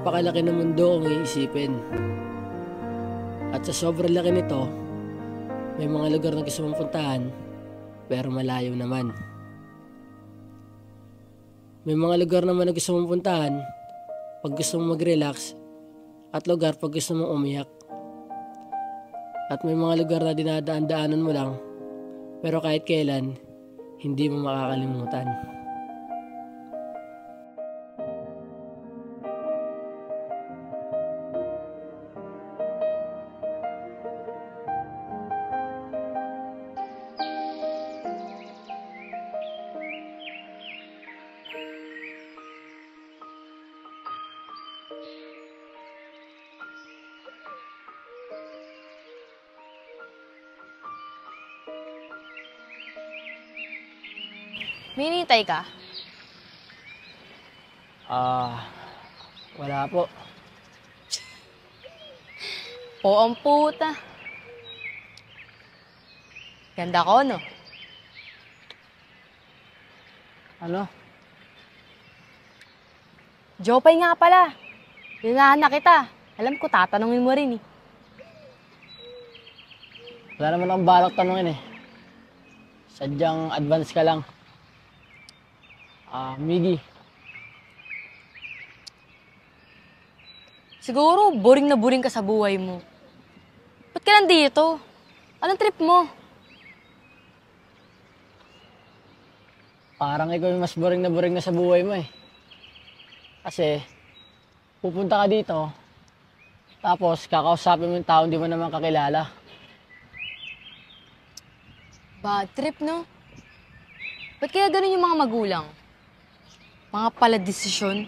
Napakalaki ng mundo kung iisipin. At sa sobrang laki nito, may mga lugar na gusto mong puntahan, pero malayo naman. May mga lugar naman na gusto mong puntahan pag gusto mong mag-relax, at lugar pag gusto mong umiyak. At may mga lugar na dinadaan-daanan mo lang, pero kahit kailan, hindi mo makakalimutan. May hinihintay ka? Wala po. Oo, ang puta. Ganda ko, no? Ano? Jopay nga pala. Hinahan na kita. Alam ko, tatanungin mo rin eh. Wala naman akong balak tanungin eh. Sadyang advance ka lang. Miggy. Siguro, boring na boring ka sa buhay mo. Ba't ka nandito? Anong trip mo? Parang ikaw yung mas boring na sa buhay mo eh. Kasi, pupunta ka dito, tapos kakausapin mo yung tao hindi mo naman kakilala. Bad trip, no? Ba't kaya ganun yung mga magulang? Mga pala-desisyon.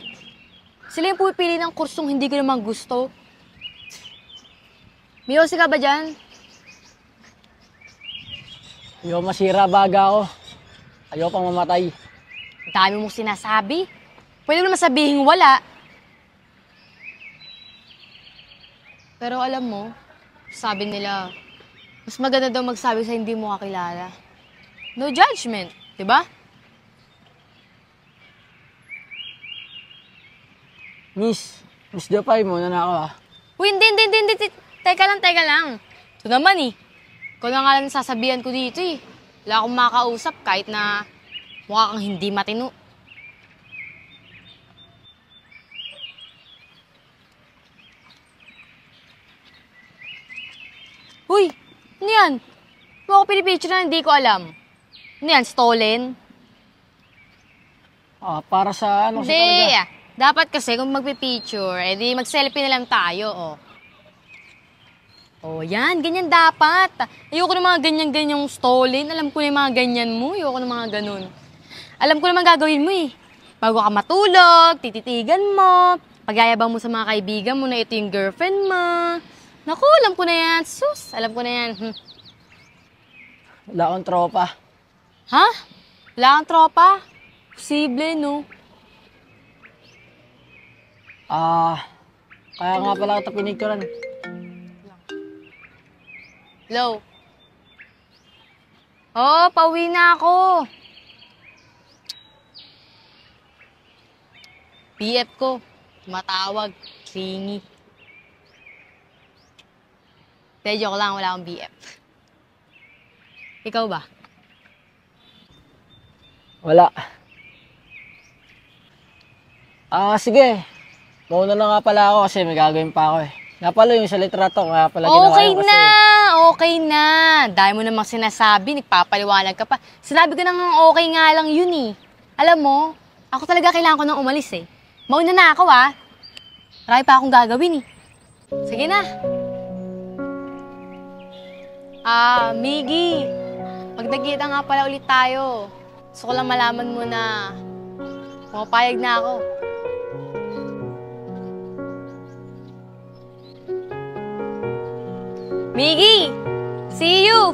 Sila yung pupili ng kursong hindi ko naman gusto. May yosi ka ba dyan? Ayaw masira baga ako. Ayaw pang mamatay. Dami mong sinasabi. Pwede mo naman sabihin wala. Pero alam mo, sabi nila, mas maganda daw magsabi sa hindi mo kakilala. No judgment, di ba? Miss Dopay, muna na ako ah. Uy, hindi. Teka lang. Ito naman eh. Ikaw na nga lang sasabihan ko dito eh. Wala akong makausap kahit na mukha kang hindi matino. Uy, ano yan? Mo ako pinipicture na hindi ko alam. Ano yan, stolen? Para sa ano sa Hindi. talaga? Dapat kasi kung magpipicture, edi mag-selfie na lang tayo, oh. Oh, yan. Ganyan dapat. Ayoko ng mga ganyan-ganyang stolen. Alam ko na yung mga ganyan mo. Ayoko ng mga ganun. Alam ko naman gagawin mo eh. Bago ka matulog, tititigan mo, pagyayabang mo sa mga kaibigan mo na ito yung girlfriend mo. Naku, alam ko na yan. Sus, alam ko na yan. Wala akong tropa. Ha? Wala kang tropa? Posible, no? Kaya nga pala kita pinicturean. Hello? Oh, pauwi na ako. BF ko, tumatawag, clingy. Pero joke lang, wala akong BF. Ikaw ba? Wala. Sige. Mauna na nga pala ako kasi may gagawin pa ako eh. Nga pala yung sa litrato, nga pala ginawa Okay ko kasi... na! Okay na! Dahil mo namang sinasabi, nagpapaliwanag ka pa. Sinabi ko na nga okay nga lang yun eh. Alam mo, ako talaga kailangan ko nang umalis eh. Mauna na ako ah. Marami pa akong gagawin eh. Sige na. Miggy. Pag nagkita nga pala ulit tayo, gusto ko lang malaman mo na pumapayag na ako. Miggy! See you!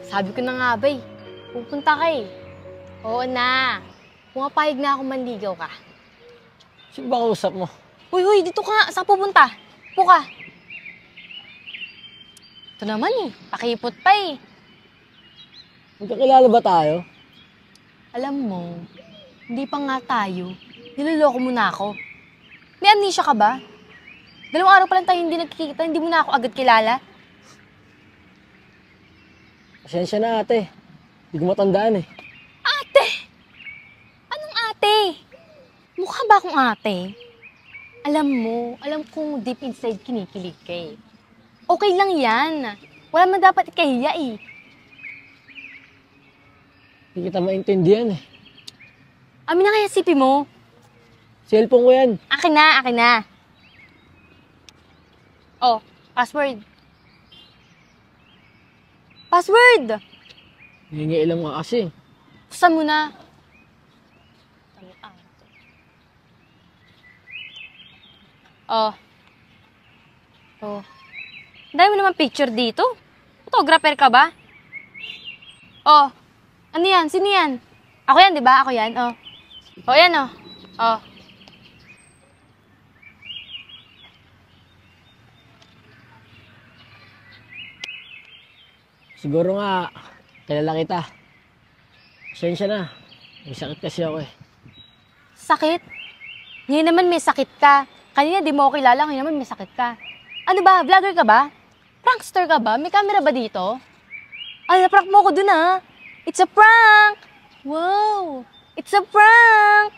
Sabi ko na nga ba eh. Pupunta ka eh. Oo na. Pumapayag na ako manligaw ka. Sino ba kausap mo? Huy, dito ka nga. Saan pupunta? Upo ka. Ito naman eh. Pakipot pa eh. Magkakilala ba tayo? Alam mo, hindi pa nga tayo. Niloloko mo na ako. May amnesia ka ba? 2 araw pa lang tayo hindi nagkikita, hindi mo na ako agad kilala. Pasensya na ate. Hindi ko matandaan eh. Ate! Anong ate? Mukha ba akong ate? Alam mo, alam kong deep inside kinikilig ka eh. Okay lang yan. Wala man dapat ikahiya eh. Hindi kita maintindihan eh. Amin na kaya sipi mo. Cellphone ko yan. Akin na. Oh, password. Password! Hingiilam ka kasi. Buksan mo na. Oh. Ang dami mo naman picture dito. Photographer ka ba? Oh. Ano yan? Sino yan? Ako yan, di ba? Ako yan, oh. Oh, yan, oh. Oh. Siguro nga, kilala kita. Pasensya na. May sakit kasi ako eh. Sakit? Ngayon naman may sakit ka. Kanina di mo ako kilala, ngayon naman may sakit ka. Ano ba? Vlogger ka ba? Prankster ka ba? May camera ba dito? Ay, naprank mo ko dun ah. It's a prank! Wow! It's a prank!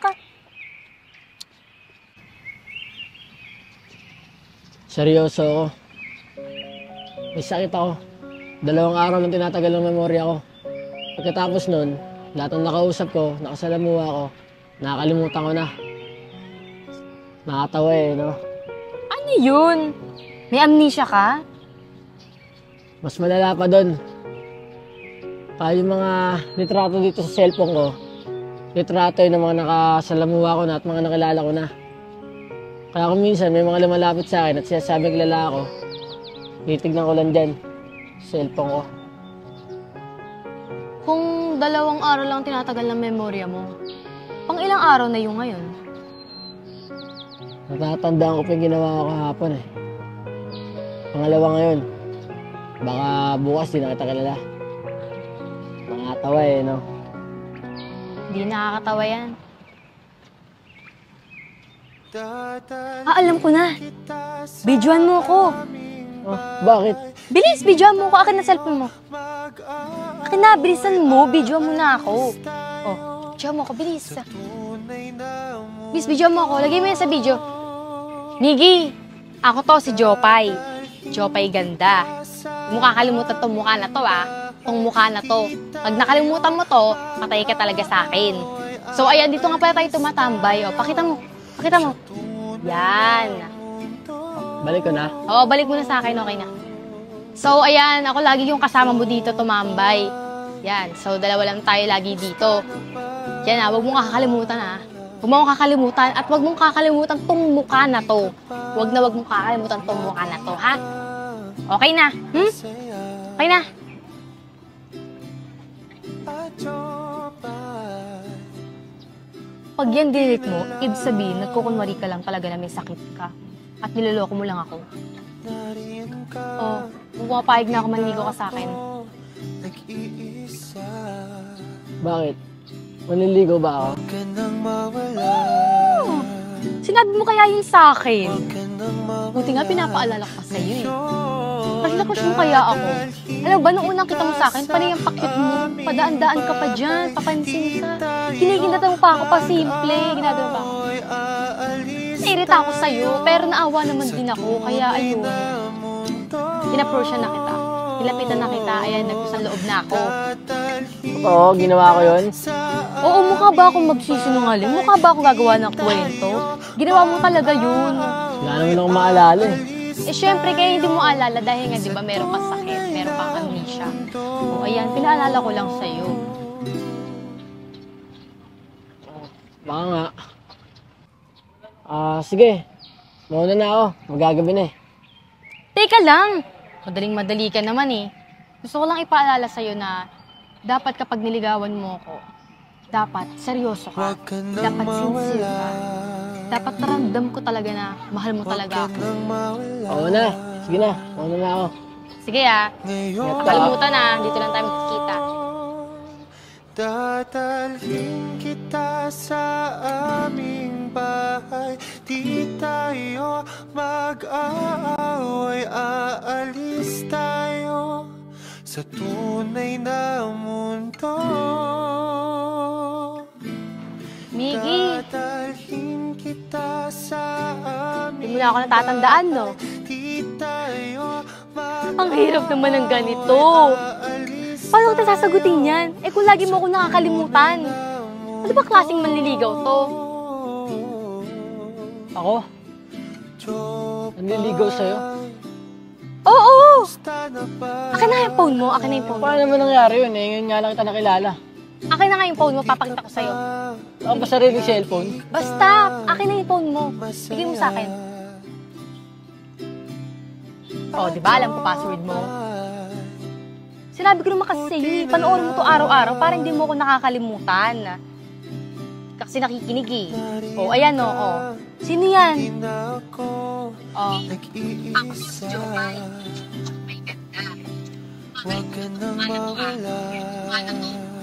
Seryoso ako. May sakit ako. 2 araw lang tinatagal ng memorya ko. Pagkatapos nun, lahat ng nakausap ko, nakasalamuha ko, nakakalimutan ko na. Nakatawa eh, no? Ano yun? May amnesia ka? Mas malala pa doon. Kaya yung mga litrato dito sa cellphone ko, litrato yun ng mga nakasalamuha ko na at mga nakilala ko na. Kaya kung minsan may mga lumalapit sa akin at sinasabing kilala ako, titignan ko lang dyan, cellphone ko. Kung 2 araw lang tinatagal ng memorya mo, pang ilang araw na yung ngayon? Natatandaan ko pa yung ginawa ko kahapon eh. Pangalawa ngayon. Baka bukas di na kita kilala. Nakakatawa eh, no? Hindi nakakatawa yan. Alam ko na. Videoan mo ako. Oh, bakit? Bilis, videoan mo ako. Akin na cellphone mo. Akin na, bilisan mo. Videoan mo na ako. Oh, videoan mo ako. Bilis. Bilis, videoan mo ako. Lagay mo yan sa video. Nigi, ako to si Jopay. Jopay ganda. Huwag mo kakalimutan tong mukha na to, ah. Tong mukha na to. Pag nakalimutan mo to, patay ka talaga sa akin. So, ayan, dito nga pala tayo tumatambay. O, pakita mo. Pakita mo. Yan. Balik ko na. Oo, balik mo na sa akin. Okay na. So, ayan, ako lagi yung kasama mo dito tumambay. Yan. So, 2 lang tayo lagi dito. Yan, huwag mong kakalimutan, ha. Huwag mong kakalimutan at huwag mong kakalimutan tong mukha na to. Huwag mong kakalimutan tong mukha na to, ha? Okay na? Okay na? Pag yan delete mo, ibig sabihin, nagkukunwari ka lang talaga na may sakit ka. At niloloko mo lang ako. Oh, pumapayag na ako manligo ka sa akin. Bakit? Manliligaw ba ako? Oh, sinabi mo kaya yun sa akin? Buti nga pinapaalala ko pa sa'yo eh. Crush na crush mo kaya ako. Alam ba, nung unang kita mo sa akin, panay ang pakit mo. Padaan-daan ka pa dyan, papansin ka. Kinikinata mo pa ako pa simple. Ginagawa pa ako. Nairita ako sa'yo, pero naawa naman din ako. Kaya ayun, in-approach na kita. Nilapitan na kita, ayan, nagpusang loob na ako. Oo, ginawa ko yun. Oo, mukha ba akong magsisinungaling? Mukha ba akong gagawa ng kwento? Ginawa mo talaga yun. Wala naman akong maalala eh. Eh, syempre, kaya hindi mo alala dahil nga, di ba, meron kang sakit, meron kang amnesia. O, ayan, pinaalala ko lang sa'yo. Baka nga. Sige. Mauna na ako. Magagabi na eh. Teka lang. Madaling-madali ka naman eh. Gusto ko lang ipaalala sa'yo na dapat kapag niligawan mo ako, dapat seryoso ka. Dapat sincere ka. Dapat naramdam ko talaga na mahal mo talaga ako. Oo na. Sige na. Mauna na ako. Sige Huwag kalimutan dito lang tayo magkikita. Dadalhin kita sa aming bahay. Di tayo mag-aaway. Aalis tayo sa tunay na mundo. Miggy, Dadalhin kita sa aming hindi mo na ako natatandaan, no? Di tayo Ang hirap naman ng ganito. Paano ko sasagutin yan? Eh kung lagi mo ako nakakalimutan. Ano ba klaseng manliligaw to? Ako? Nanliligaw sa'yo? Oo! Akin na yung phone mo. Akin na yung phone mo. Paano naman nangyari yun eh? Ngayon nga lang kita nakilala. Akin na nga yung phone mo. Papakita ko sa'yo. Ako ba sariling cellphone? Basta, akin na yung phone mo. Bigay mo sa akin. Oh, di ba? Alam ko password mo. Sinabi ko naman kasi sa'yo, panoorin mo to araw-araw para hindi mo ako nakakalimutan. Kasi nakikinig eh. Oh, ayan oh. Sino yan? Oh. Ako si Jomay. May ganda. Huwag ka nang mawala.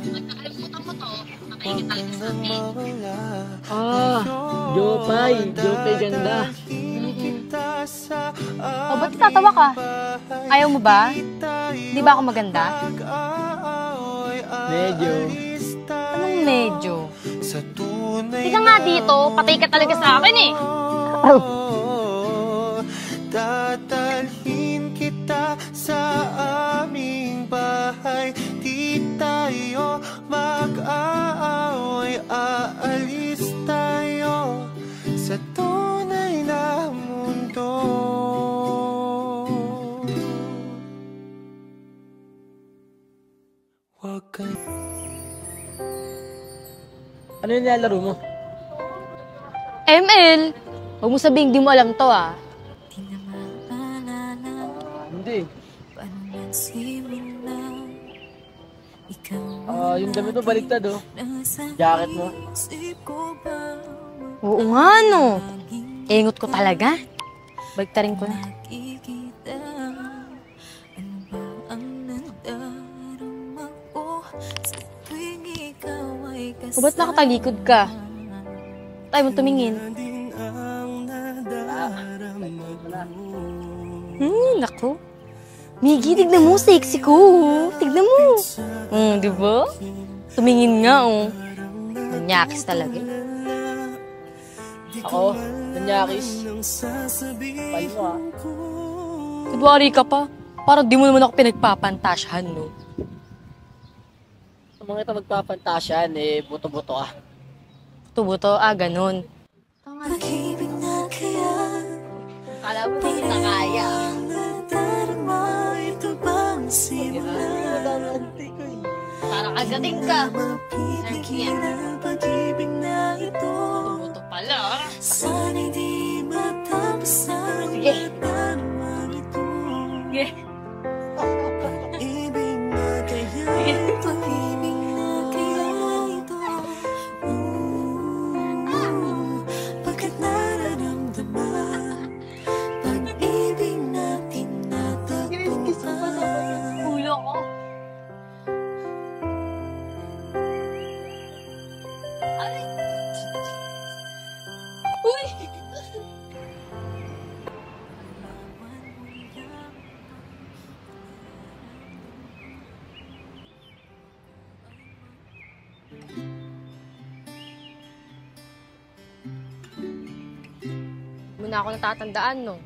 Nakalimutan mo to. Nakaingat talaga sa akin. Jopay. Jopay ganda. Oh, ba't tatawa ka? Ayaw mo ba? Di ba ako maganda? Medyo. Anong medyo? Tika nga dito, patay ka talaga sa akin eh. Dadalhin kita sa aming bahay. Di tayo mag-aaway. Aalis tayo sa tunay na mundo. Huwag ka. Ano yung nilalaro mo? ML! Huwag mo sabihin, di mo alam to Hindi. Yung damit mo baliktad Jacket mo. Oo nga no. Engot ko talaga. Baliktarin ko na. O ba't nakatalikod ka? Tayo mo tumingin. Naku. Miggy, tignan mo, sexy ko. Tignan mo. Di ba? Tumingin nga, Nanyakis talaga. Ako, nanyakis. Pali mo Kudwari ka pa. Parang di mo naman ako pinagpapantasyahan, no? Sa mga ito magpapantasyan, buto-buto ka. Buto-buto, ganun. Pag-ibig na kaya. Kala mo di kita kaya. Parang agating ka. Search yan. Buto pala. Sige. Sige. Muna ako natatandaan, no?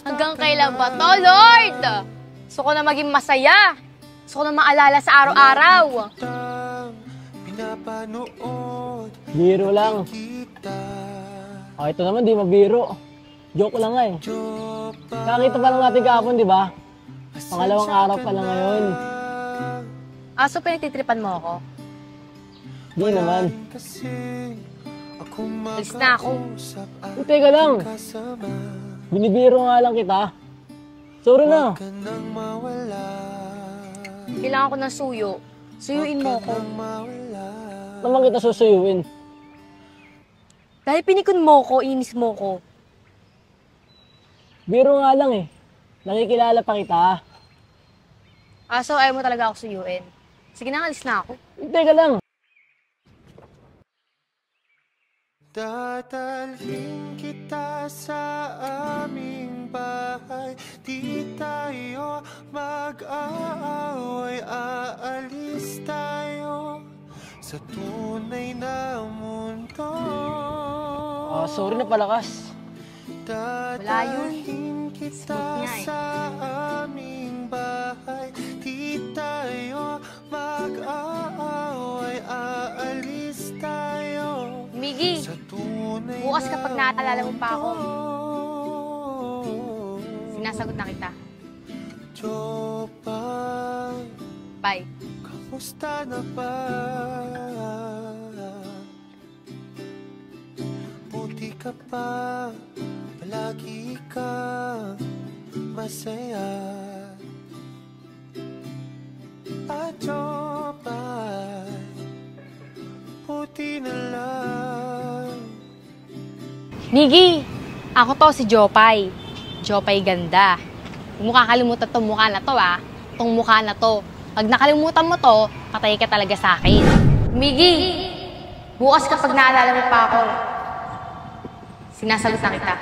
Hanggang kailan ba to, Lord? Gusto ko na maging masaya. Gusto ko na maalala sa araw-araw. Biro lang. Ito naman, di mabiro. Joke lang nga Nakita pa lang natin kahapon, di ba? Pangalawang araw pa lang ngayon. So pinagtitripan mo ako? Di naman. Alis na ako. Teka lang. Binibiro nga lang kita. Sorry na. Kailangan ko ng suyo. Suyuin mo ko. Naman kita susuyuin. Dahil pinikon mo ko, inis mo ko. Biro nga lang eh. Nakikilala pa kita. So ayaw mo talaga ako suyuin. Sige na, alis na ako. Teka lang. Dadalhin kita sa aming bahay. Di tayo mag-aaway. Aalis tayo sa tunay na mundo. Sorry na palakas. Dadalhin kita Smooth nga eh. sa aming bahay. Di tayo mag-aaway. Aalis tayo Miggy, sa tunay bukas kapag naaalala mo pa ako, mundo. sinasagot na kita. Jopay, Bye. kamusta na ba? Buti ka pa, palagi ka masaya. At Jopay, buti na lang. Miggy, ako to si Jopay. Jopay ganda. Huwag mo kakalimutan tong mukha na to Tong mukha na to. Pag nakalimutan mo to, patay ka talaga sa akin. Miggy, bukas kapag naalala mo pa ako, sinasagot na kita.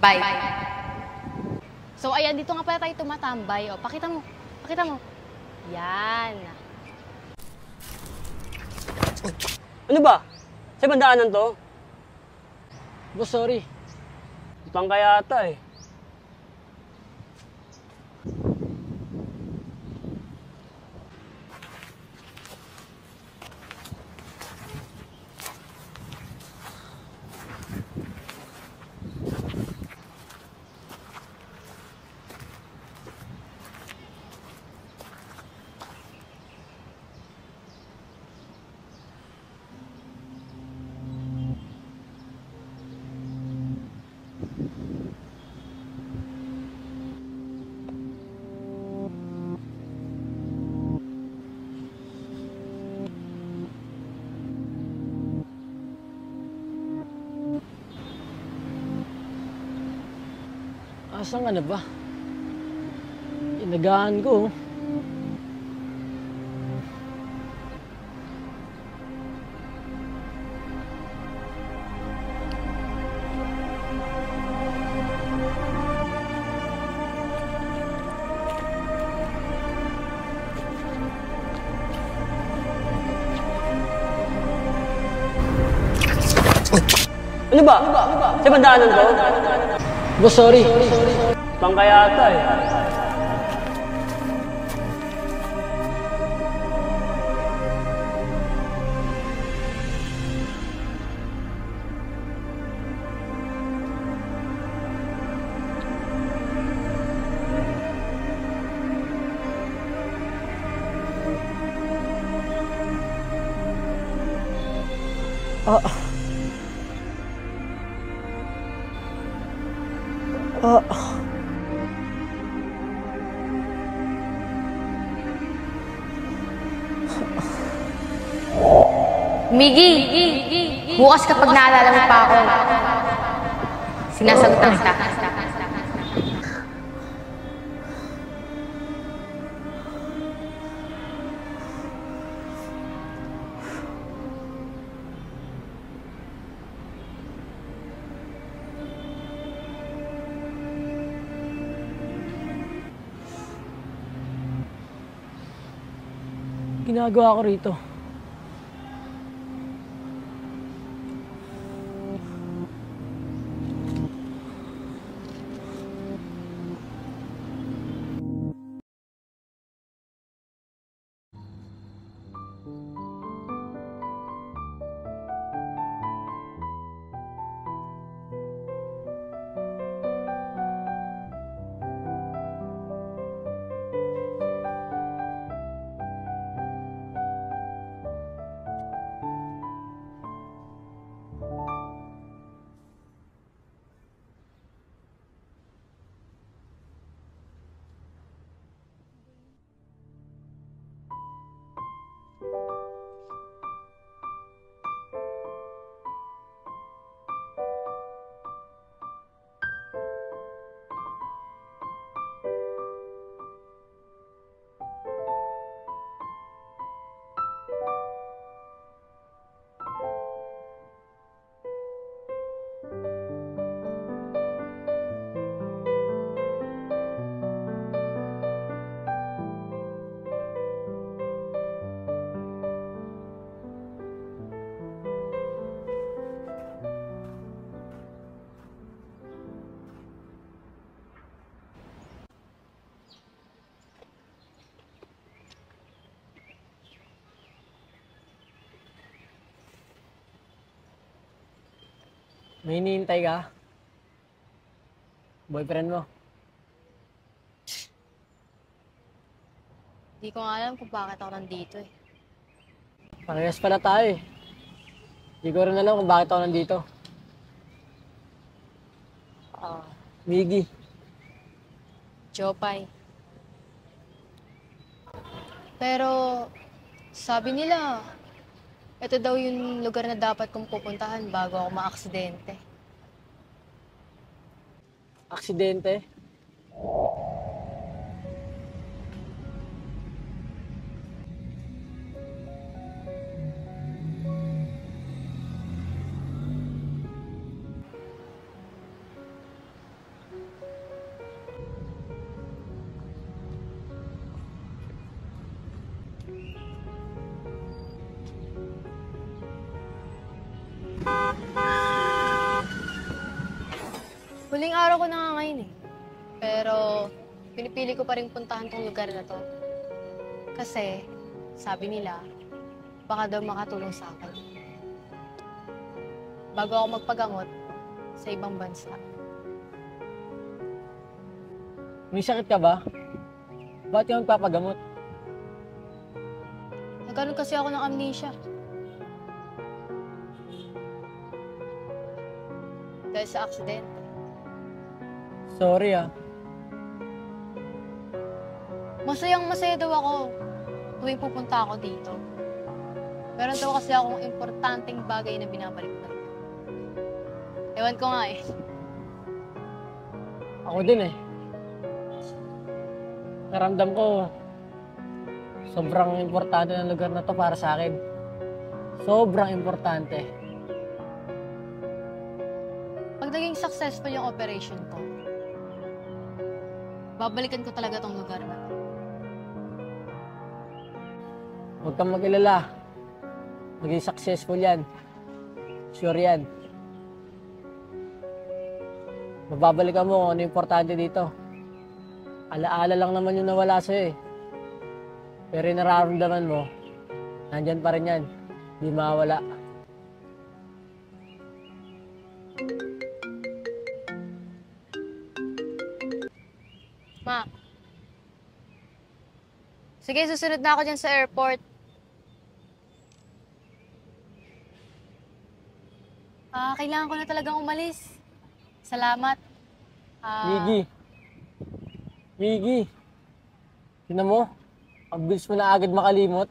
Bye. So ayan, dito nga pala tayo tumatambay. Pakita mo. Pakita mo. Yan. Ano ba? Sa bandaanan to? Boss, sorry. Utang ka yata eh. Asan ka na ba? Inagaan ko. Ano ba? Sa bandaanan to? Boss, sorry. Utang ka yata eh. Miggy, bukas kapag naalala mo pa ako, sinasagot na kita. Ginagawa ko rito. May hinihintay ka? Boyfriend mo? Hindi ko nga alam kung bakit ako nandito eh. Parehas pala tayo eh. Hindi ko rin alam kung bakit ako nandito. Miggy. Jopay. Pero, sabi nila, ito daw yung lugar na dapat kong pupuntahan bago ako maaksidente. Aksidente? Huling araw ko na nga ngayon eh. Pero, pinipili ko pa rin puntahan tong lugar na to. Kasi, sabi nila, baka daw makatulong sa akin. Bago ako magpagamot sa ibang bansa. May sakit ka ba? Ba't ka magpapagamot? Nagkaroon kasi ako ng amnesia. Dahil sa aksidente. Sorry ah. Masayang-masaya daw ako tuwing pupunta ako dito. Meron daw kasi akong importanteng bagay na binabalik-balik. Ewan ko nga eh. Ako din eh. Naramdam ko, sobrang importante ng lugar na to para sa akin. Sobrang importante. Pag naging successful yung operation ko, babalikan ko talaga tong lugar na to. Huwag kang mag-alala. Maging successful yan. Sure yan. Mababalikan mo kung ano importante dito. Alaala lang naman yung nawala sa'yo eh. Pero yung nararamdaman mo, nandyan pa rin yan. Di mawala. Ma. Sige, susunod na ako dyan sa airport. Kailangan ko na talagang umalis. Salamat. Miggy. Miggy. Tingnan mo. Ang bilis mo na agad makalimot.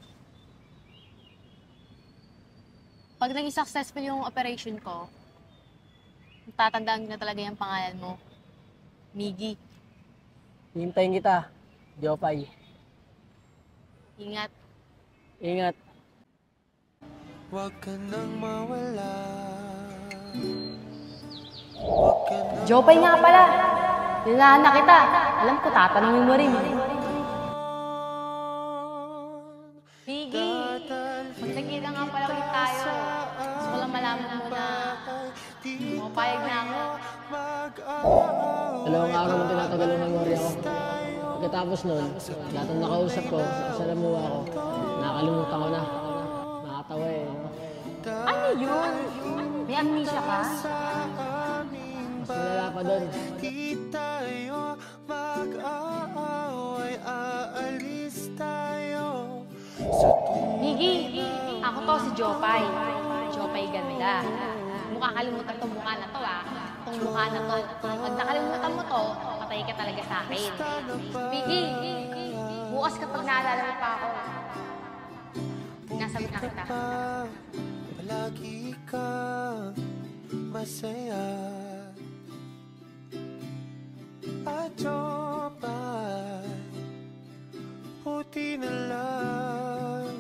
Pag naging successful yung operation ko, tatandaan na talaga yung pangalan mo. Miggy. Hintayin kita. Jopay. Ingat. Ingat. Huwag ka nang mawala. Huwag ka nang Jopay nga pala. Nilahan na kita. Alam ko, tatanungin mo rin. Miggy, magkakita nga pala ulit tayo. Gusto ko lang malaman mo na pumapayag na ako. Dalawang araw mo tinatagal ang memorya ko. Pagkatapos nun, lahat ng nakausap ko, salamuha ko. Nakalimutan ko na. Nakatawa eh. No? Ano yun? May amnesia ka? Mas malala pa doon. di tayo mag-aaway. Aalis tayo sa Miggy, ako to si Jopay. Jopay ganda. Mukha kalimutan tong mukha na to Tong mukha na to. Pag nakalimutan mo to, patay ka talaga sa akin. Miggy, bukas kapag naalala mo pa ako, nasagot na kita. palagi kang masaya. At Jopay, buti na lang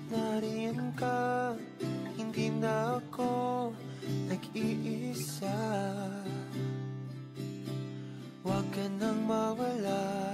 nariyan ka, hindi na ako nag-iisa. Huwag ka nang mawala.